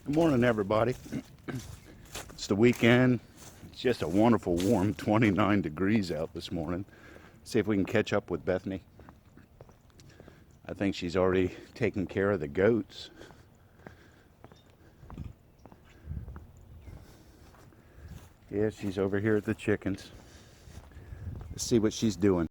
Good morning, everybody. It's the weekend. It's just a wonderful warm 29 degrees out this morning. See if we can catch up with Bethany. I think she's already taken care of the goats. Yeah, she's over here at the chickens. Let's see what she's doing.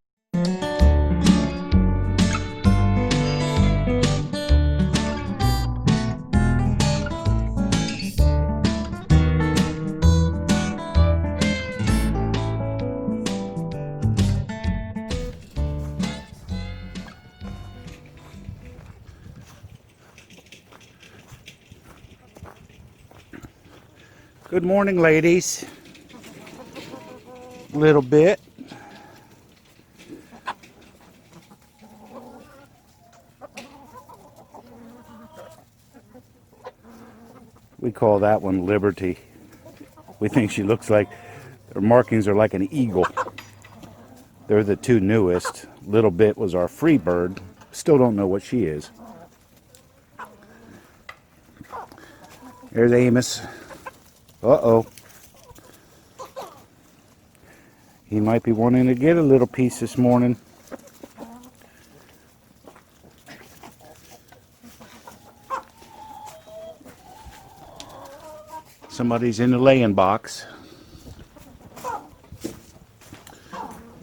Good morning, ladies. A little bit. We call that one Liberty. We think she looks like, her markings are like an eagle. They're the two newest. Little Bit was our free bird. Still don't know what she is. There's Amos. Uh-oh. He might be wanting to get a little piece this morning. Somebody's in the laying box.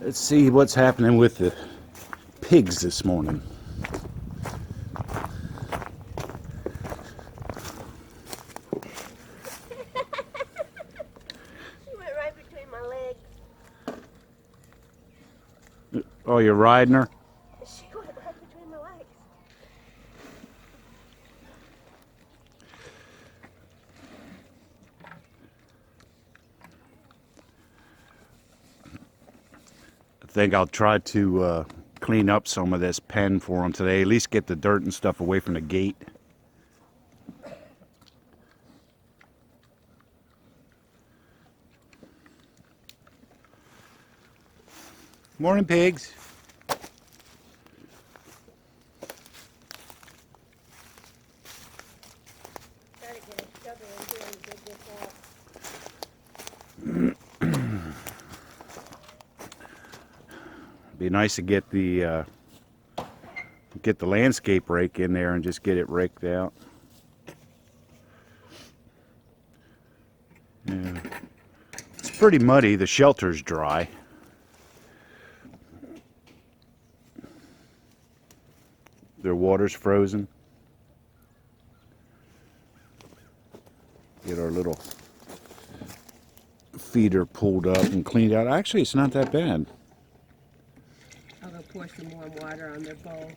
Let's see what's happening with the pigs this morning. She went right between my legs. Oh, you're riding her? She went right between my legs. I think I'll try to clean up some of this pen for them today. At least get the dirt and stuff away from the gate. Morning, pigs. Gotta get a shovel in here and dig this out. Be nice to get the landscape rake in there and just get it raked out. Yeah. It's pretty muddy. The shelter's dry. Their water's frozen. Get our little feeder pulled up and cleaned out. Actually, it's not that bad. I'll go pour some warm water on their bowl.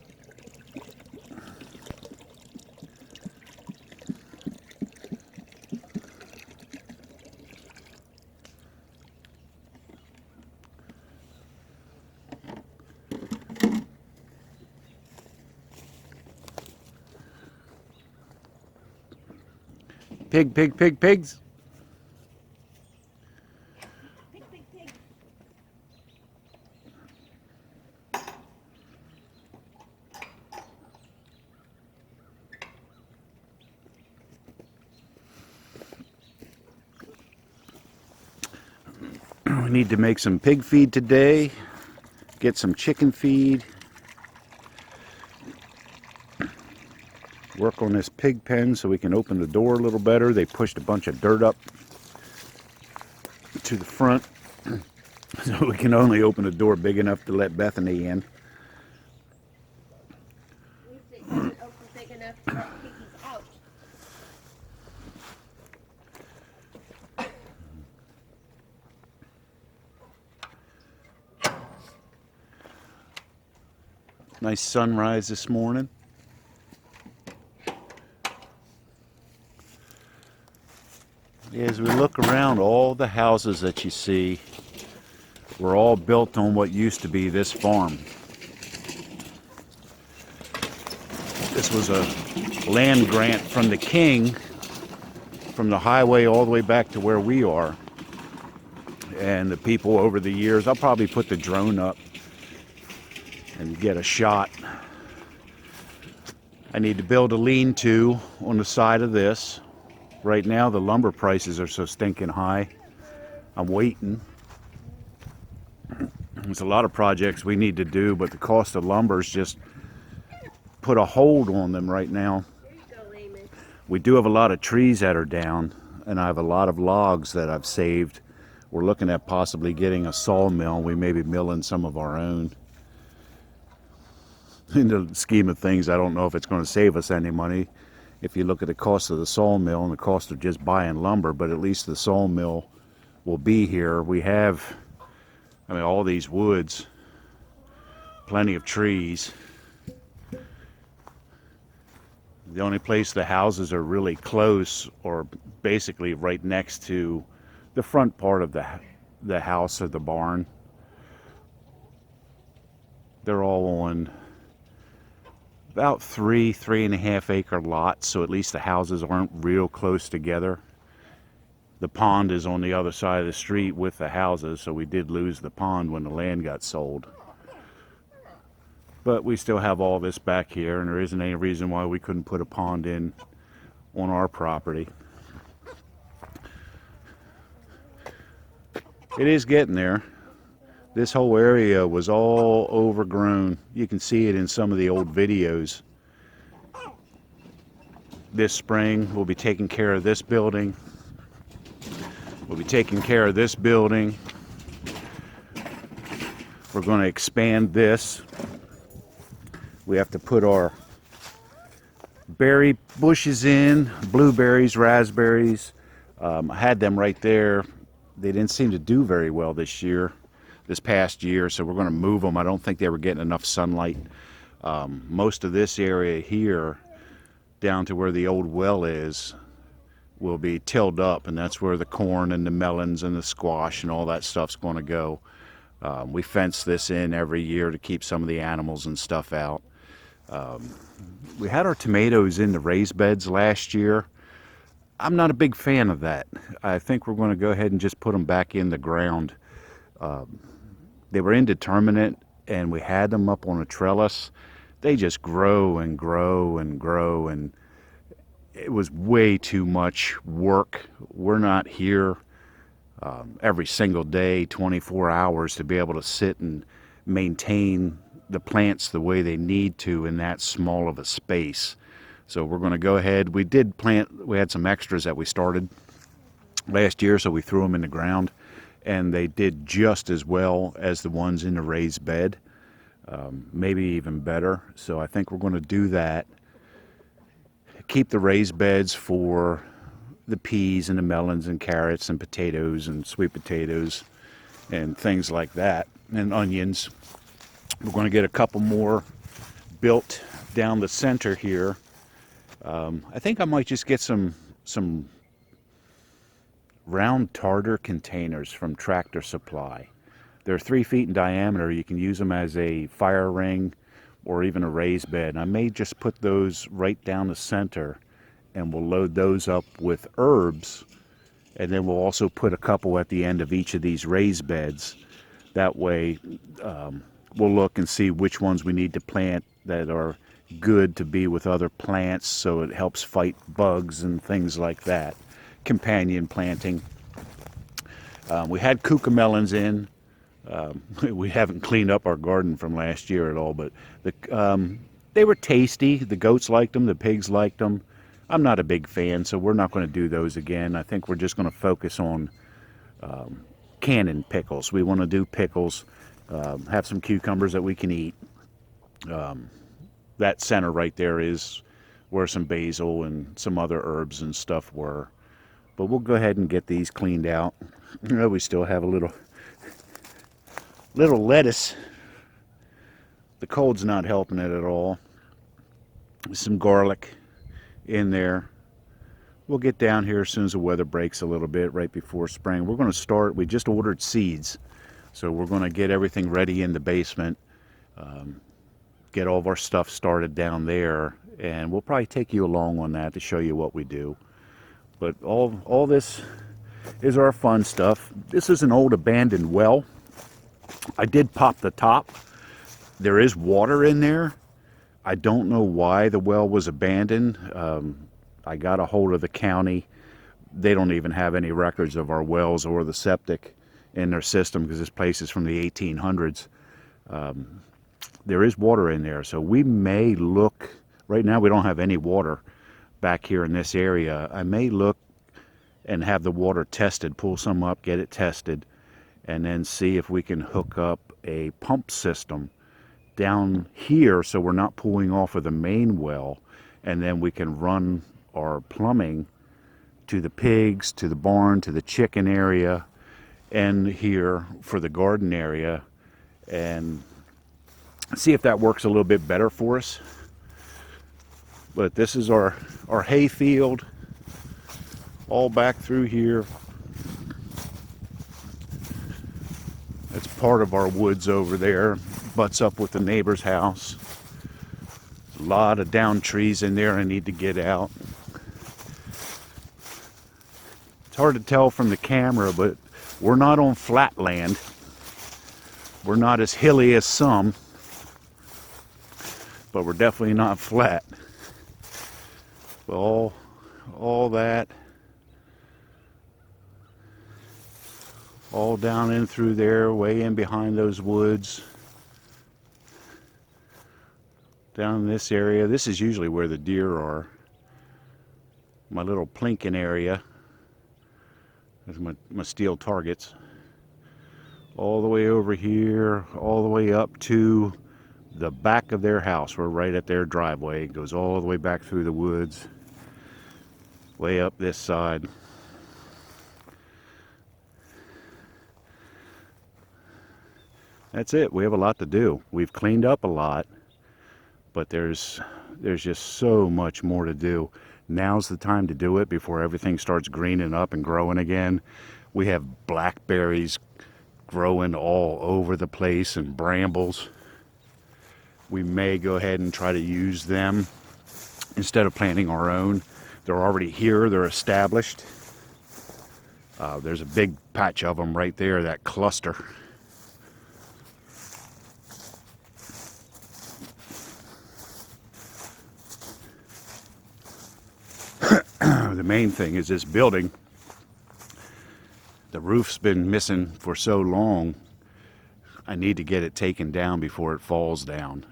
Pigs. Pig, pig, pig. We need to make some pig feed today. Get some chicken feed. Work on this pig pen so we can open the door a little better. They pushed a bunch of dirt up to the front so we can only open a door big enough to let Bethany in. At least it doesn't open big enough to let piggies out. Nice sunrise this morning. As we look around, all the houses that you see were all built on what used to be this farm. This was a land grant from the king, from the highway all the way back to where we are. And the people over the years, I'll probably put the drone up and get a shot. I need to build a lean-to on the side of this. Right now the lumber prices are so stinking high. I'm waiting. There's a lot of projects we need to do, but the cost of lumber's just put a hold on them right now. We do have a lot of trees that are down, and I have a lot of logs that I've saved. We're looking at possibly getting a sawmill. We may be milling some of our own. In the scheme of things, I don't know if it's going to save us any money if you look at the cost of the sawmill and the cost of just buying lumber, but at least the sawmill will be here. We have, I mean, all these woods, plenty of trees. The only place the houses are really close, or basically right next to the front part of the house or the barn, they're all on about 3.5 acre lots, so at least the houses aren't real close together. The pond is on the other side of the street with the houses, so we did lose the pond when the land got sold. But we still have all this back here, and there isn't any reason why we couldn't put a pond in on our property. It is getting there. This whole area was all overgrown. You can see it in some of the old videos. This spring, we'll be taking care of this building. We'll be taking care of this building. We're going to expand this. We have to put our berry bushes in, blueberries, raspberries. I had them right there. They didn't seem to do very well this past year, so we're going to move them. I don't think they were getting enough sunlight. Most of this area here, down to where the old well is, will be tilled up, and that's where the corn and the melons and the squash and all that stuff's going to go. We fence this in every year to keep some of the animals and stuff out. We had our tomatoes in the raised beds last year. I'm not a big fan of that. I think we're going to go ahead and just put them back in the ground. They were indeterminate, and we had them up on a trellis. They just grow and grow and grow, and it was way too much work. We're not here every single day, 24 hours, to be able to sit and maintain the plants the way they need to in that small of a space. So we're going to go ahead. We did plant, we had some extras that we started last year, so we threw them in the ground, and they did just as well as the ones in the raised bed, maybe even better. So I think we're going to do that. Keep the raised beds for the peas and the melons and carrots and potatoes and sweet potatoes and things like that, and onions. We're going to get a couple more built down the center here. I think I might just get some round tartar containers from Tractor Supply. They're 3 feet in diameter. You can use them as a fire ring or even a raised bed. And I may just put those right down the center, and we'll load those up with herbs, and then we'll also put a couple at the end of each of these raised beds. That way we'll look and see which ones we need to plant that are good to be with other plants, so it helps fight bugs and things like that. Companion planting. We had cucamelons in. We haven't cleaned up our garden from last year at all, but they were tasty. The goats liked them, the pigs liked them. I'm not a big fan, so we're not going to do those again. I think we're just going to focus on canning pickles. We want to do pickles, have some cucumbers that we can eat. That center right there is where some basil and some other herbs and stuff were. But we'll go ahead and get these cleaned out. We still have a little lettuce. The cold's not helping it at all. Some garlic in there. We'll get down here as soon as the weather breaks a little bit, right before spring. We're going to start, we just ordered seeds, so we're going to get everything ready in the basement, get all of our stuff started down there, and we'll probably take you along on that to show you what we do. But all this is our fun stuff. This is an old abandoned well. I did pop the top. There is water in there. I don't know why the well was abandoned. I got a hold of the county. they don't even have any records of our wells or the septic in their system because this place is from the 1800s. There is water in there, so we may look, right now we don't have any water back here in this area. I may look and have the water tested, pull some up, get it tested, and then see if we can hook up a pump system down here so we're not pulling off of the main well, and then we can run our plumbing to the pigs, to the barn, to the chicken area, and here for the garden area, and see if that works a little bit better for us. But this is our hay field all back through here. It's part of our woods over there, butts up with the neighbor's house. A lot of down trees in there I need to get out. It's hard to tell from the camera, but we're not on flat land. We're not as hilly as some, but we're definitely not flat. Well, all that, all down in through there, way in behind those woods. Down in this area, this is usually where the deer are. My little plinking area. There's my steel targets. All the way over here, all the way up to the back of their house. We're right at their driveway. It goes all the way back through the woods, way up this side. That's it. We have a lot to do. We've cleaned up a lot, but there's just so much more to do. Now's the time to do it before everything starts greening up and growing again. We have blackberries growing all over the place and brambles. We may go ahead and try to use them instead of planting our own. They're already here, they're established. There's a big patch of them right there, that cluster. The main thing is this building. The roof's been missing for so long. I need to get it taken down before it falls down.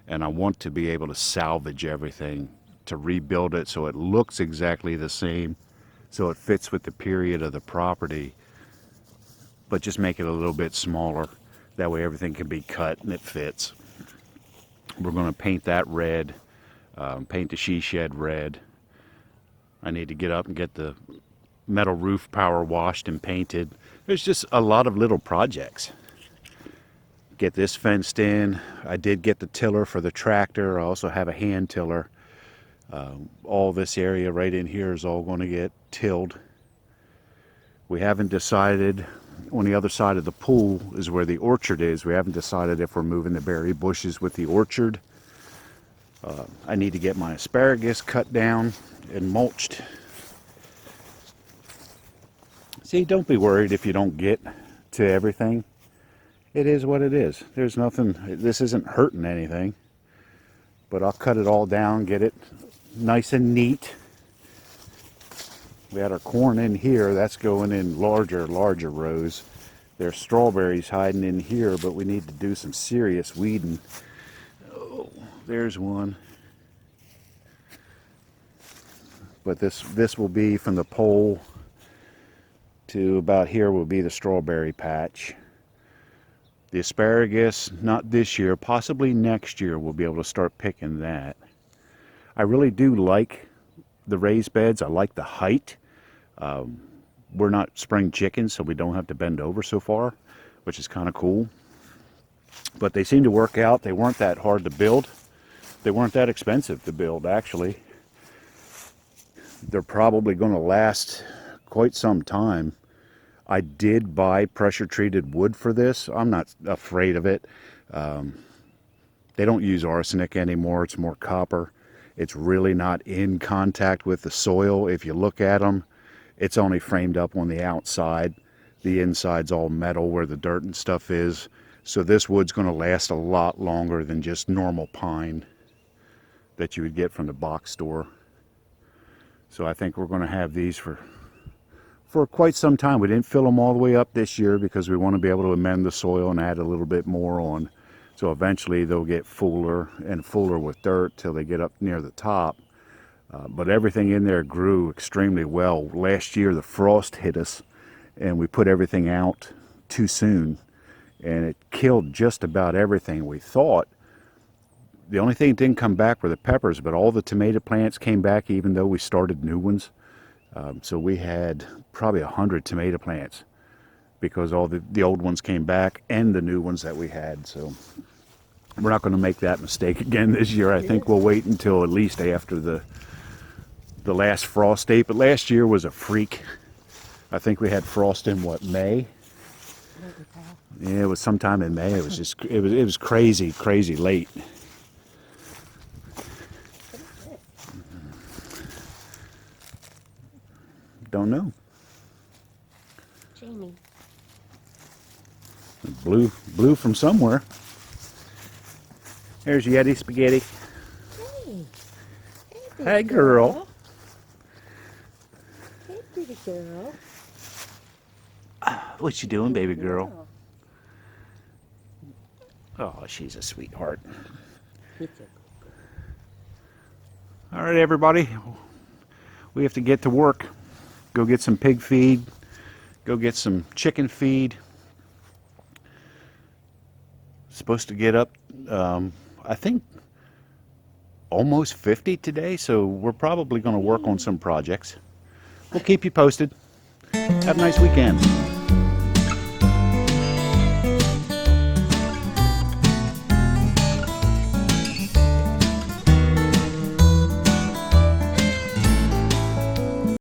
And I want to be able to salvage everything, to rebuild it so it looks exactly the same, so it fits with the period of the property, but just make it a little bit smaller. That way everything can be cut and it fits. We're going to paint that red, paint the she shed red. I need to get up and get the metal roof power washed and painted. There's just a lot of little projects. Get this fenced in. I did get the tiller for the tractor. I also have a hand tiller. All this area right in here is all going to get tilled. We haven't decided. On the other side of the pool is where the orchard is. We haven't decided if we're moving the berry bushes with the orchard. I need to get my asparagus cut down and mulched. See, don't be worried if you don't get to everything. It is what it is. There's nothing, this isn't hurting anything. But I'll cut it all down, get it nice and neat. We had our corn in here, that's going in larger rows. There's strawberries hiding in here, but we need to do some serious weeding. Oh, there's one. But this will be from the pole to about here will be the strawberry patch. The asparagus, not this year, possibly next year we'll be able to start picking that. I really do like the raised beds. I like the height. We're not spring chickens, so we don't have to bend over so far, which is kind of cool. But they seem to work out. They weren't that hard to build. They weren't that expensive to build, actually. They're probably going to last quite some time. I did buy pressure treated wood for this. I'm not afraid of it. They don't use arsenic anymore. It's more copper. It's really not in contact with the soil. If you look at them, it's only framed up on the outside. The inside's all metal where the dirt and stuff is. So this wood's going to last a lot longer than just normal pine that you would get from the box store. So I think we're going to have these for for quite some time. We didn't fill them all the way up this year because we want to be able to amend the soil and add a little bit more on. So eventually they'll get fuller and fuller with dirt till they get up near the top. But everything in there grew extremely well. Last year the frost hit us and we put everything out too soon, and it killed just about everything. We thought the only thing that didn't come back were the peppers, but all the tomato plants came back even though we started new ones. So we had probably 100 tomato plants because all the old ones came back and the new ones that we had. So we're not going to make that mistake again this year. I think we'll wait until at least after the last frost date. But last year was a freak. I think we had frost in what, May? Yeah, it was sometime in May. It was just it was crazy late. Don't know. Jamie. Blue from somewhere. There's Yeti Spaghetti. Hey. Hey, girl. Hey, pretty girl. What you doing, baby girl? Oh, she's a sweetheart. All right, everybody. We have to get to work. Go get some pig feed. Go get some chicken feed. Supposed to get up, I think, almost 50 today, so we're probably going to work on some projects. We'll keep you posted. Have a nice weekend.